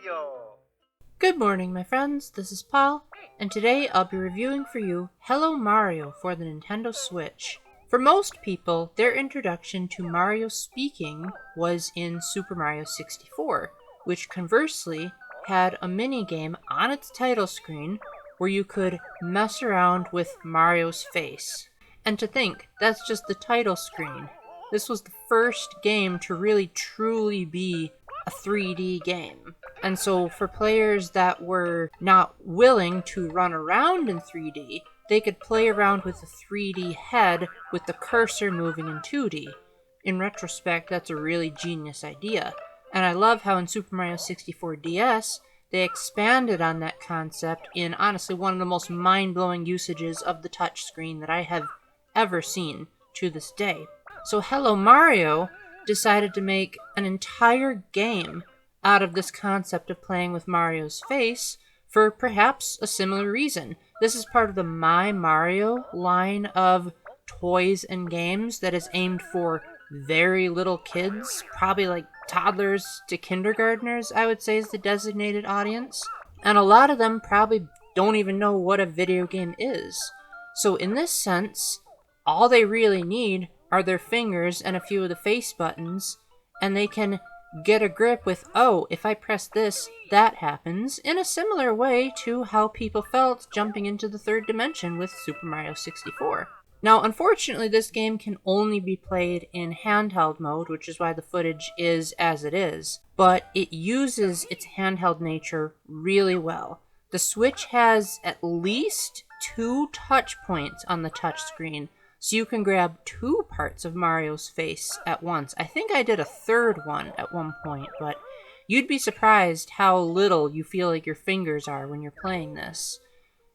Mario! Good morning, my friends. This is Paul, and today I'll be reviewing for you Hello Mario for the Nintendo Switch. For most people, their introduction to Mario speaking was in Super Mario 64, which conversely had a minigame on its title screen where you could mess around with Mario's face. And to think, that's just the title screen. This was the first game to really truly be a 3D game. And so for players that were not willing to run around in 3D, they could play around with the 3D head with the cursor moving in 2D. In retrospect, that's a really genius idea. And I love how in Super Mario 64 DS, they expanded on that concept in honestly one of the most mind-blowing usages of the touchscreen that I have ever seen to this day. So Hello Mario decided to make an entire game out of this concept of playing with Mario's face for perhaps a similar reason. This is part of the My Mario line of toys and games that is aimed for very little kids, probably like toddlers to kindergartners, I would say is the designated audience. And a lot of them probably don't even know what a video game is. So in this sense, all they really need are their fingers and a few of the face buttons, and they can get a grip with, oh, if I press this, that happens, in a similar way to how people felt jumping into the third dimension with Super Mario 64. Now, unfortunately, this game can only be played in handheld mode, which is why the footage is as it is, but it uses its handheld nature really well. The Switch has at least 2 touch points on the touchscreen, so you can grab 2 parts of Mario's face at once. I think I did a third one at one point, but you'd be surprised how little you feel like your fingers are when you're playing this.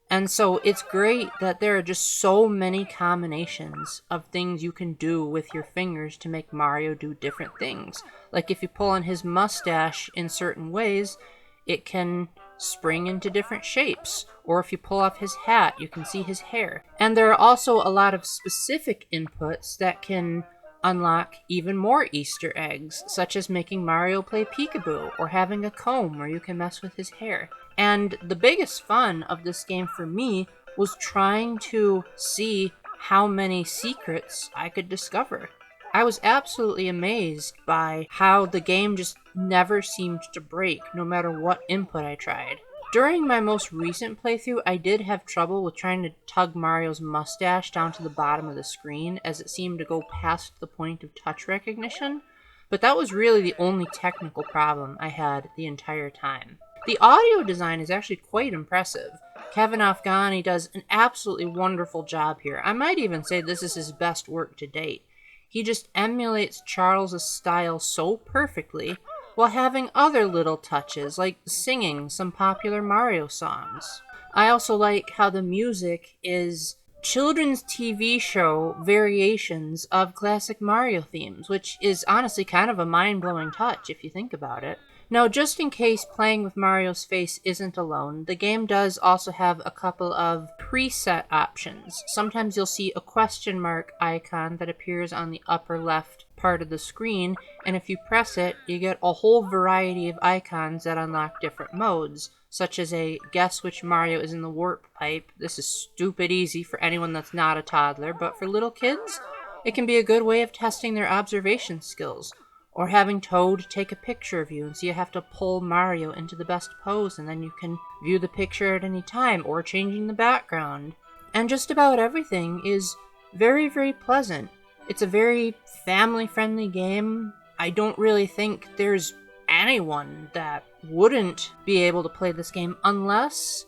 And so it's great that there are just so many combinations of things you can do with your fingers to make Mario do different things. Like if you pull on his mustache in certain ways, it can spring into different shapes. Or if you pull off his hat, you can see his hair. And there are also a lot of specific inputs that can unlock even more Easter eggs, such as making Mario play peekaboo, or having a comb where you can mess with his hair. And the biggest fun of this game for me was trying to see how many secrets I could discover. I was absolutely amazed by how the game just never seemed to break, no matter what input I tried. During my most recent playthrough, I did have trouble with trying to tug Mario's mustache down to the bottom of the screen, as it seemed to go past the point of touch recognition, but that was really the only technical problem I had the entire time. The audio design is actually quite impressive. Kevin Afghani does an absolutely wonderful job here. I might even say this is his best work to date. He just emulates Charles' style so perfectly, while having other little touches, like singing some popular Mario songs. I also like how the music is children's TV show variations of classic Mario themes, which is honestly kind of a mind-blowing touch if you think about it. Now, just in case playing with Mario's face isn't alone, the game does also have a couple of preset options. Sometimes you'll see a question mark icon that appears on the upper left part of the screen, and if you press it, you get a whole variety of icons that unlock different modes, such as a guess which Mario is in the warp pipe. This is stupid easy for anyone that's not a toddler, but for little kids, it can be a good way of testing their observation skills. Or having Toad take a picture of you, and so you have to pull Mario into the best pose, and then you can view the picture at any time, or changing the background. And just about everything is very, very pleasant. It's a very family-friendly game. I don't really think there's anyone that wouldn't be able to play this game, unless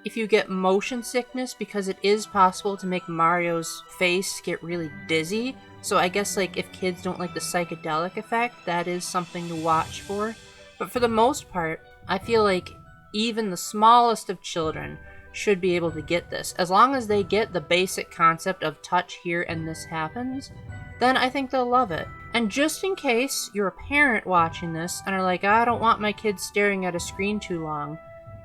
if you get motion sickness, because it is possible to make Mario's face get really dizzy. So I guess like if kids don't like the psychedelic effect, that is something to watch for. But for the most part, I feel like even the smallest of children should be able to get this. As long as they get the basic concept of touch here and this happens, then I think they'll love it. And just in case you're a parent watching this and are like, I don't want my kids staring at a screen too long,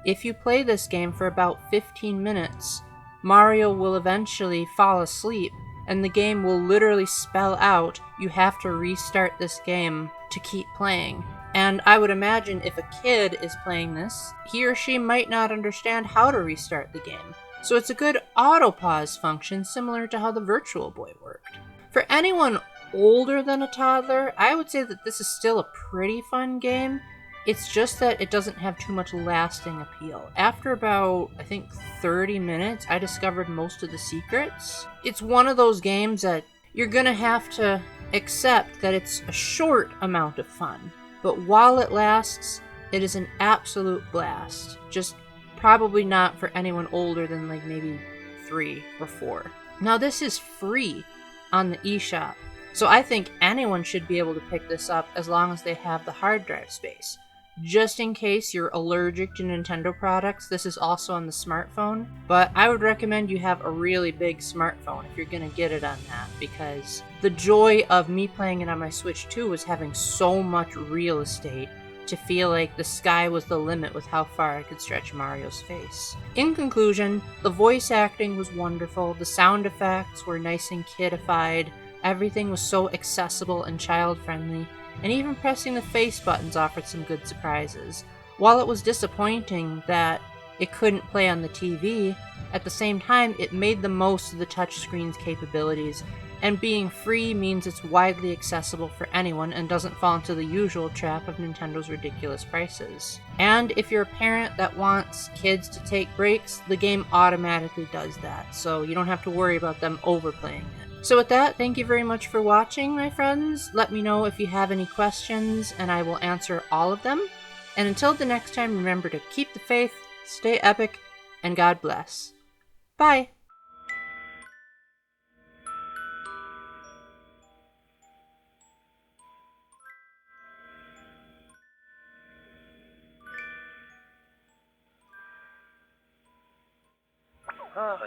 if you play this game for about 15 minutes, Mario will eventually fall asleep, and the game will literally spell out you have to restart this game to keep playing. And I would imagine if a kid is playing this, he or she might not understand how to restart the game. So it's a good auto pause function similar to how the Virtual Boy worked. For anyone older than a toddler, I would say that this is still a pretty fun game. It's just that it doesn't have too much lasting appeal. After about, I think, 30 minutes, I discovered most of the secrets. It's one of those games that you're gonna have to accept that it's a short amount of fun. But while it lasts, it is an absolute blast. Just probably not for anyone older than like maybe 3 or 4. Now this is free on the eShop, so I think anyone should be able to pick this up as long as they have the hard drive space. Just in case you're allergic to Nintendo products, this is also on the smartphone, but I would recommend you have a really big smartphone if you're gonna get it on that, because the joy of me playing it on my Switch 2 was having so much real estate to feel like the sky was the limit with how far I could stretch Mario's face. In conclusion, the voice acting was wonderful, the sound effects were nice and kidified, everything was so accessible and child-friendly, and even pressing the face buttons offered some good surprises. While it was disappointing that it couldn't play on the TV, at the same time it made the most of the touchscreen's capabilities, and being free means it's widely accessible for anyone and doesn't fall into the usual trap of Nintendo's ridiculous prices. And if you're a parent that wants kids to take breaks, the game automatically does that, so you don't have to worry about them overplaying it. So with that, thank you very much for watching, my friends. Let me know if you have any questions, and I will answer all of them. And until the next time, remember to keep the faith, stay epic, and God bless. Bye! Oh,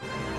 yeah.